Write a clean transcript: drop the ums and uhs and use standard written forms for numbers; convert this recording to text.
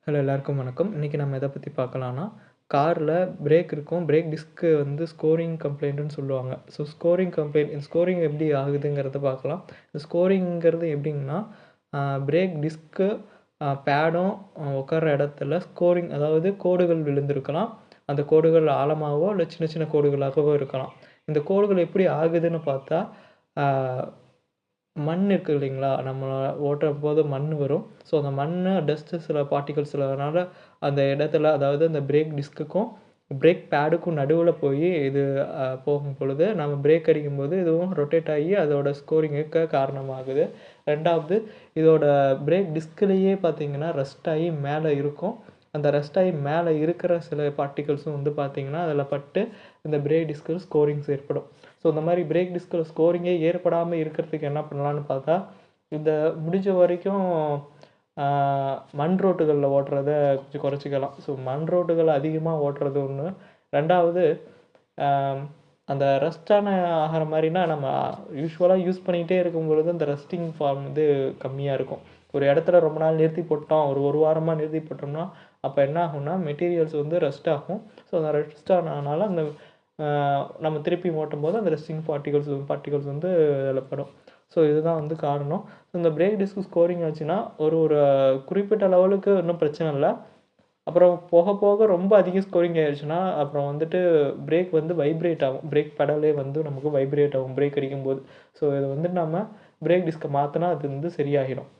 Hello எல்லாருக்கும் வணக்கம். இன்றைக்கி நம்ம எதை பற்றி பார்க்கலான்னா, காரில் பிரேக் இருக்கும். பிரேக் டிஸ்க்கு வந்து ஸ்கோரிங் கம்ப்ளைண்ட்டுன்னு சொல்லுவாங்க. ஸோ ஸ்கோரிங் எப்படி ஆகுதுங்கிறத பார்க்கலாம். இந்த ஸ்கோரிங்கிறது எப்படிங்கன்னா, பிரேக் டிஸ்க்கு பேடும் உட்கார்ற இடத்துல ஸ்கோரிங் அதாவது கோடுகள் விழுந்திருக்கலாம். அந்த கோடுகள் ஆழமாகவோ இல்லை சின்ன சின்ன கோடுகளாகவோ இருக்கலாம். இந்த கோடுகள் எப்படி ஆகுதுன்னு பார்த்தா, ஆ மண் இருக்குது இல்லைங்களா? நம்ம ஓட்டும்போது மண் வரும். ஸோ அந்த மண்ணு, டஸ்ட்டு சில பார்ட்டிகல்ஸ் சிலதுனால அந்த இடத்துல அதாவது அந்த பிரேக் டிஸ்க்குக்கும், பிரேக் பேடுக்கும் நடுவுல போய் இது போகும் பொழுது, நம்ம பிரேக் அடிக்கும்போது இதுவும் ரொட்டேட் ஆகி அதோட ஸ்கோரிங்குக்கு காரணமாகுது. 2வது இதோட பிரேக் டிஸ்க்லேயே பார்த்தீங்கன்னா, ரஸ்ட் ஆகி மேலே இருக்கும். அந்த ரஸ்ட் ஆகி மேலே இருக்கிற சில பார்ட்டிகல்ஸும் வந்து பார்த்தீங்கன்னா, அதில் பட்டு இந்த பிரேக் டிஸ்கில் ஸ்கோரிங்ஸ் ஏற்படும். ஸோ இந்த மாதிரி பிரேக் டிஸ்கில் ஸ்கோரிங்கே ஏற்படாமல் இருக்கிறதுக்கு என்ன பண்ணலான்னு பார்த்தா, இந்த முடிஞ்ச வரைக்கும் மண் ரோட்டுகளில் ஓட்டுறத கொஞ்சம் குறைச்சிக்கலாம். ஸோ மண் ரோட்டுகள் அதிகமாக ஓட்டுறது ஒன்று. 2வது அந்த ரஸ்ட்டான ஆகிற மாதிரினா நம்ம யூஸ்வலாக யூஸ் பண்ணிகிட்டே இருக்கும்பொழுது அந்த ரஸ்டிங் ஃபார்ம் வந்து கம்மியாக இருக்கும். ஒரு இடத்துல ரொம்ப நாள் நிறுத்தி போட்டோம், ஒரு வாரமாக நிறுத்தி போட்டோம்னா, அப்போ என்ன ஆகும்னா மெட்டீரியல்ஸ் வந்து ரஸ்ட் ஆகும். ஸோ அந்த ரஸ்ட் ஆனதுனால அந்த நம்ம திருப்பி ஓட்டும்போது அந்த ரெஸ்டிங் பார்ட்டிகல்ஸ் வந்து அதில் படும். ஸோ இதுதான் வந்து காரணம். இந்த பிரேக் டிஸ்க் ஸ்கோரிங் ஆச்சுன்னா ஒரு குறிப்பிட்ட லெவலுக்கு ஒன்றும் பிரச்சனை இல்லை. அப்புறம் போக போக ரொம்ப அதிக ஸ்கோரிங் ஆயிடுச்சுன்னா அப்புறம் வந்துட்டு பிரேக் வந்து வைப்ரேட் ஆகும். பிரேக் பெடலே வந்து நமக்கு வைப்ரேட் ஆகும் பிரேக் அடிக்கும்போது. ஸோ இதை வந்து நம்ம பிரேக் டிஸ்க்கை மாற்றினா அது வந்து சரியாகிடும்.